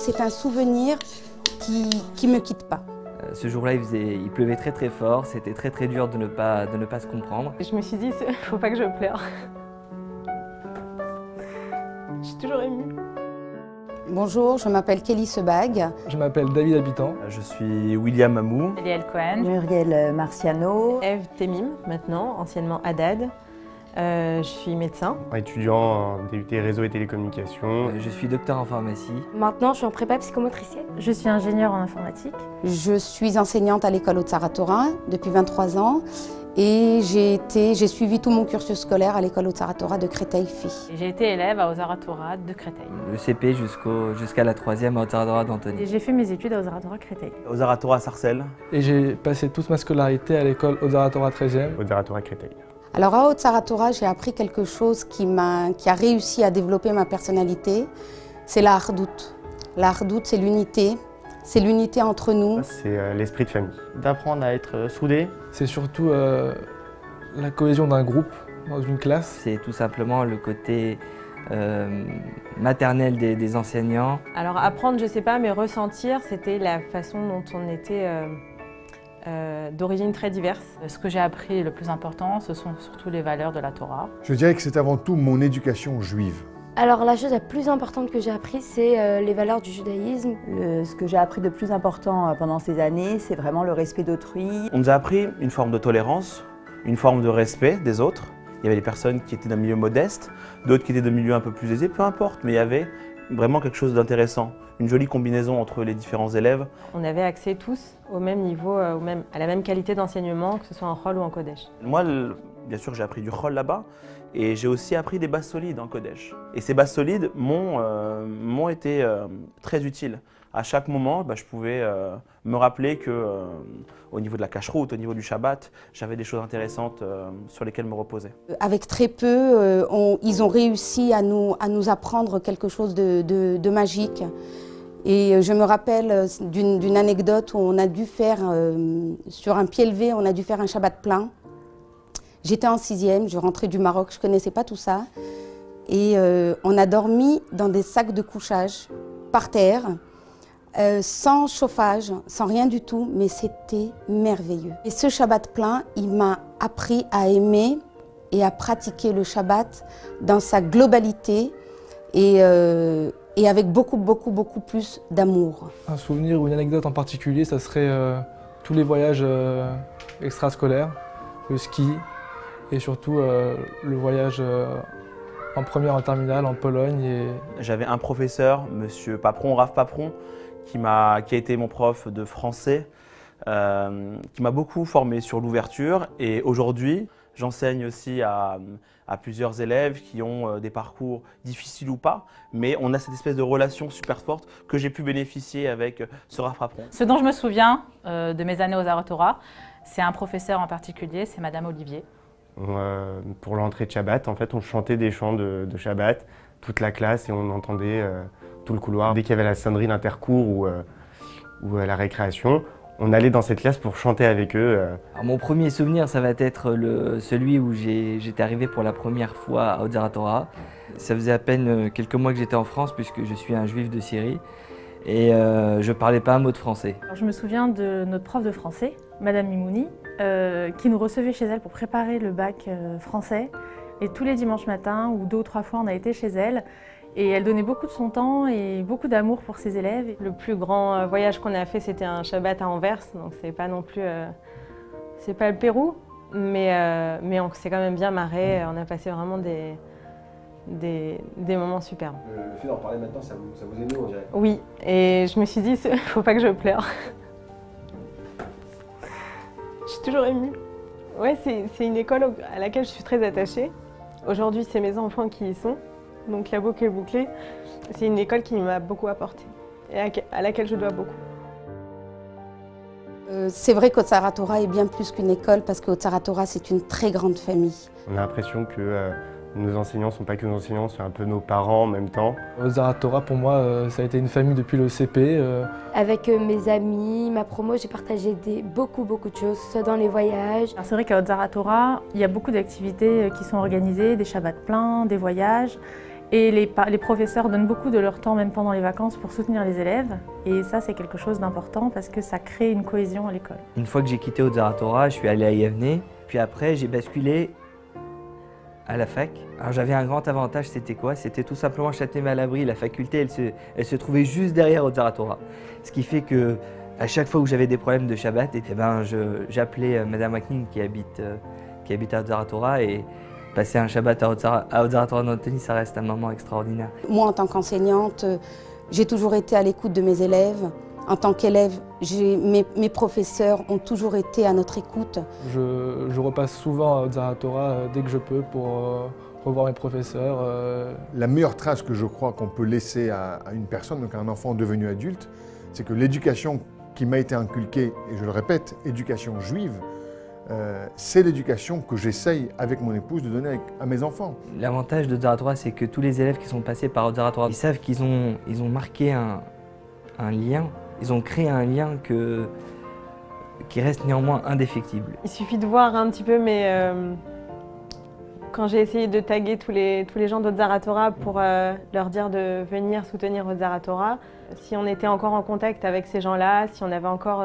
c'est un souvenir qui me quitte pas. Ce jour-là, il pleuvait très très fort, c'était très très dur de ne pas se comprendre. Je me suis dit, faut pas que je pleure. Je suis toujours émue. Bonjour, je m'appelle Kelly Sebag. Je m'appelle David Habitant. Je suis William Amou. Eliel Cohen. Muriel Marciano. Eve Temim, maintenant, anciennement Haddad. Je suis médecin. Étudiant en DUT réseau et télécommunications. Je suis docteur en pharmacie. Maintenant, je suis en prépa psychomotricienne. Je suis ingénieure en informatique. Je suis enseignante à l'école Haut-Tsaratora depuis 23 ans et j'ai suivi tout mon cursus scolaire à l'école Haut-Tsaratora de Créteil-Filles. J'ai été élève à Haut-Tsaratora de Créteil. Le CP jusqu'à la 3e à Haut-Tsaratora d'Antony. J'ai fait mes études à Haut-Tsaratora Créteil. Haut-Tsaratora à Sarcelles. Et j'ai passé toute ma scolarité à l'école Haut-Tsaratora 13e. Haut-Tsaratora Créteil. Alors à Haut-Tsaratora, j'ai appris quelque chose qui a réussi à développer ma personnalité, c'est la hardout. La hardout, c'est l'unité entre nous. C'est l'esprit de famille. D'apprendre à être soudé. C'est surtout la cohésion d'un groupe dans une classe. C'est tout simplement le côté maternel des enseignants. Alors apprendre, je sais pas, mais ressentir, c'était la façon dont on était d'origines très diverses. Ce que j'ai appris le plus important, ce sont surtout les valeurs de la Torah. Je dirais que c'est avant tout mon éducation juive. Alors la chose la plus importante que j'ai appris, c'est les valeurs du judaïsme. Ce que j'ai appris de plus important pendant ces années, c'est vraiment le respect d'autrui. On nous a appris une forme de tolérance, une forme de respect des autres. Il y avait des personnes qui étaient d'un milieu modeste, d'autres qui étaient de milieux un peu plus aisés, peu importe, mais il y avait vraiment quelque chose d'intéressant, une jolie combinaison entre les différents élèves. On avait accès tous au même niveau, à la même qualité d'enseignement, que ce soit en Chol ou en Kodesh. Moi, bien sûr, j'ai appris du Chol là-bas, et j'ai aussi appris des bases solides en Kodesh. Et ces bases solides m'ont été très utiles. À chaque moment, je pouvais me rappeler qu'au niveau de la cacheroute, au niveau du Shabbat, j'avais des choses intéressantes sur lesquelles me reposer. Avec très peu, ils ont réussi à nous apprendre quelque chose de magique. Et je me rappelle d'une anecdote où on a dû faire, sur un pied levé, on a dû faire un Shabbat plein. J'étais en 6e, je rentrais du Maroc, je ne connaissais pas tout ça. Et on a dormi dans des sacs de couchage, par terre, sans chauffage, sans rien du tout, mais c'était merveilleux. Et ce Shabbat plein, il m'a appris à aimer et à pratiquer le Shabbat dans sa globalité et avec beaucoup plus d'amour. Un souvenir ou une anecdote en particulier, ça serait tous les voyages extrascolaires, le ski et surtout le voyage en première en terminale en Pologne. J'avais un professeur, monsieur Papron, Raph Papron, qui a été mon prof de français, qui m'a beaucoup formé sur l'ouverture. Et aujourd'hui, j'enseigne aussi à plusieurs élèves qui ont des parcours difficiles ou pas, mais on a cette espèce de relation super forte que j'ai pu bénéficier avec ce Raph Papron. Ce dont je me souviens de mes années aux Haut-Tsaratora, c'est un professeur en particulier, c'est Madame Olivier. Pour l'entrée de Shabbat, en fait, on chantait des chants de Shabbat, toute la classe, et on entendait tout le couloir. Dès qu'il y avait la sonnerie d'intercours ou la récréation, on allait dans cette classe pour chanter avec eux. Alors, mon premier souvenir, ça va être celui où j'étais arrivé pour la première fois à Haut-Tsaratora. Ça faisait à peine quelques mois que j'étais en France, puisque je suis un juif de Syrie, et je ne parlais pas un mot de français. Alors, je me souviens de notre prof de français, Madame Mimouni, qui nous recevait chez elle pour préparer le bac français. Et tous les dimanches matins, ou 2 ou 3 fois, on a été chez elle. Et elle donnait beaucoup de son temps et beaucoup d'amour pour ses élèves. Le plus grand voyage qu'on a fait, c'était un Shabbat à Anvers, donc c'est pas non plus, c'est pas le Pérou, mais on s'est quand même bien marré. On a passé vraiment des moments superbes. Le fait d'en parler maintenant, ça vous émeut, on dirait. Oui, et je me suis dit, faut pas que je pleure. Je suis toujours émue. Ouais, c'est une école à laquelle je suis très attachée. Aujourd'hui, c'est mes enfants qui y sont. Donc la boucle est bouclée. C'est une école qui m'a beaucoup apporté et à laquelle je dois beaucoup. C'est vrai qu'Haut-Tsaratora est bien plus qu'une école parce qu'Haut-Tsaratora, c'est une très grande famille. On a l'impression que nos enseignants ne sont pas que nos enseignants, c'est un peu nos parents en même temps. Haut-Tsaratora, pour moi, ça a été une famille depuis le CP. Avec mes amis, ma promo, j'ai partagé beaucoup de choses, soit dans les voyages. C'est vrai qu'à Haut-Tsaratora, il y a beaucoup d'activités qui sont organisées, des Shabbats pleins, des voyages. Et les professeurs donnent beaucoup de leur temps, même pendant les vacances, pour soutenir les élèves. Et ça, c'est quelque chose d'important parce que ça crée une cohésion à l'école. Une fois que j'ai quitté Haute-Zara Torah, je suis allé à Yavne. Puis après, j'ai basculé à la fac. Alors j'avais un grand avantage, c'était quoi? C'était tout simplement Châtenay-Malabry. La faculté, elle se trouvait juste derrière Haute-Zara Torah. Ce qui fait que à chaque fois où j'avais des problèmes de Shabbat, j'appelais Madame Wakning qui habite à Haute-Zara Torah, et passer un Shabbat à Haute-Zara Torah Nantoni, ça reste un moment extraordinaire. Moi, en tant qu'enseignante, j'ai toujours été à l'écoute de mes élèves. En tant qu'élève, mes professeurs ont toujours été à notre écoute. Je repasse souvent à Haute-Zara Torah dès que je peux pour revoir mes professeurs. La meilleure trace que je crois qu'on peut laisser à une personne, donc à un enfant devenu adulte, c'est que l'éducation qui m'a été inculquée, et je le répète, éducation juive, c'est l'éducation que j'essaye avec mon épouse de donner à mes enfants. L'avantage de Haute-Zara Torah, c'est que tous les élèves qui sont passés par Haute-Zara Torah, ils savent qu'ils ont marqué un lien, ils ont créé un lien qui reste néanmoins indéfectible. Il suffit de voir un petit peu, mais quand j'ai essayé de taguer tous les gens d'Haute-Zara Torah pour leur dire de venir soutenir Haute-Zara Torah, si on était encore en contact avec ces gens-là, si on avait encore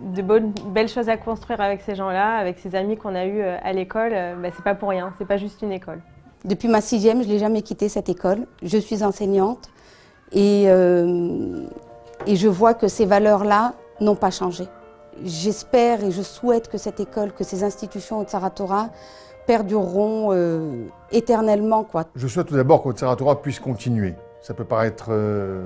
de belles choses à construire avec ces gens-là, avec ces amis qu'on a eus à l'école, c'est pas pour rien, c'est pas juste une école. Depuis ma 6e, je n'ai jamais quitté cette école. Je suis enseignante et je vois que ces valeurs-là n'ont pas changé. J'espère et je souhaite que cette école, que ces institutions Haute-Zara Torah perdureront éternellement, quoi. Je souhaite tout d'abord qu'Haute-Zara Torah puisse continuer. Ça peut paraître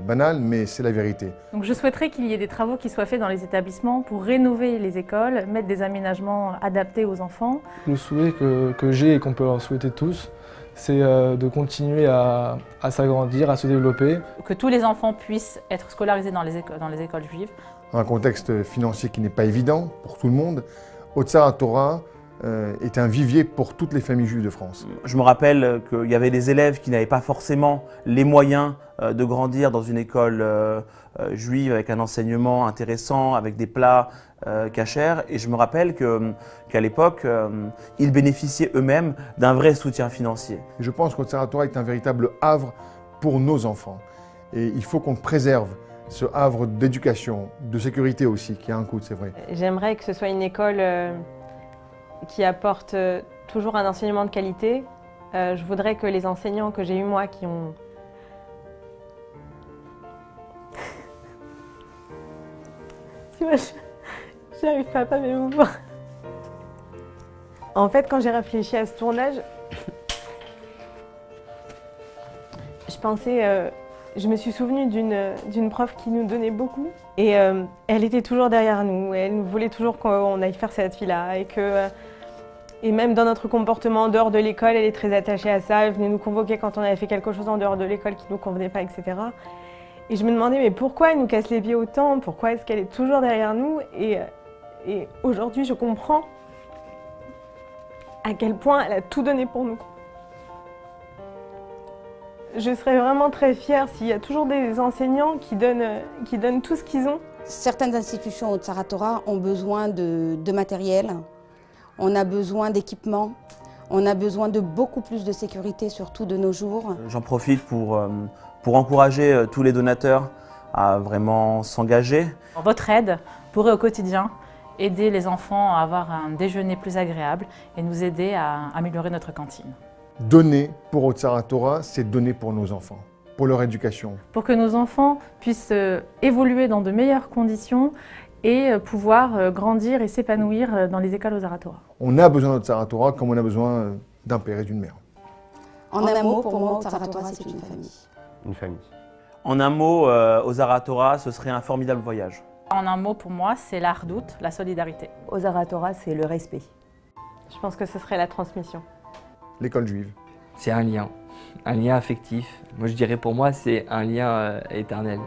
banal, mais c'est la vérité. Donc je souhaiterais qu'il y ait des travaux qui soient faits dans les établissements pour rénover les écoles, mettre des aménagements adaptés aux enfants. Le souhait que j'ai et qu'on peut leur souhaiter tous, c'est de continuer à s'agrandir, à se développer. Que tous les enfants puissent être scolarisés dans les écoles juives. Dans un contexte financier qui n'est pas évident pour tout le monde, Haute-Zara Torah est un vivier pour toutes les familles juives de France. Je me rappelle qu'il y avait des élèves qui n'avaient pas forcément les moyens de grandir dans une école juive avec un enseignement intéressant, avec des plats cachers. Et je me rappelle qu'à l'époque, ils bénéficiaient eux-mêmes d'un vrai soutien financier. Je pense qu'Haute-Zara Torah est un véritable havre pour nos enfants. Et il faut qu'on préserve ce havre d'éducation, de sécurité aussi, qui a un coût, c'est vrai. J'aimerais que ce soit une école qui apporte toujours un enseignement de qualité. Je voudrais que les enseignants que j'ai eus moi, qui ont... J'arrive pas à m'émouvoir. En fait, quand j'ai réfléchi à ce tournage, je me suis souvenue d'une prof qui nous donnait beaucoup. Et elle était toujours derrière nous. Elle voulait toujours qu'on aille faire cette fille-là. Et même dans notre comportement en dehors de l'école, elle est très attachée à ça. Elle venait nous convoquer quand on avait fait quelque chose en dehors de l'école qui ne nous convenait pas, etc. Et je me demandais, mais pourquoi elle nous casse les pieds autant? Pourquoi est-ce qu'elle est toujours derrière nous? Et aujourd'hui, je comprends à quel point elle a tout donné pour nous. Je serais vraiment très fière s'il y a toujours des enseignants qui donnent tout ce qu'ils ont. Certaines institutions Haute-Zara Torah ont besoin de matériel, on a besoin d'équipements, on a besoin de beaucoup plus de sécurité, surtout de nos jours. J'en profite pour encourager tous les donateurs à vraiment s'engager. Votre aide pourrait au quotidien aider les enfants à avoir un déjeuner plus agréable et nous aider à améliorer notre cantine. Donner pour Haute-Zara Torah, c'est donner pour nos enfants, pour leur éducation. Pour que nos enfants puissent évoluer dans de meilleures conditions et pouvoir grandir et s'épanouir dans les écoles Haute-Zara Torah. On a besoin d'Haute-Zara Torah comme on a besoin d'un père et d'une mère. En un mot, pour moi, Haute-Zara Torah, c'est une famille. Une famille. En un mot, Haute-Zara Torah, ce serait un formidable voyage. En un mot, pour moi, c'est la hardout, la solidarité. Haute-Zara Torah, c'est le respect. Je pense que ce serait la transmission. L'école juive. C'est un lien affectif. Moi je dirais pour moi c'est un lien éternel.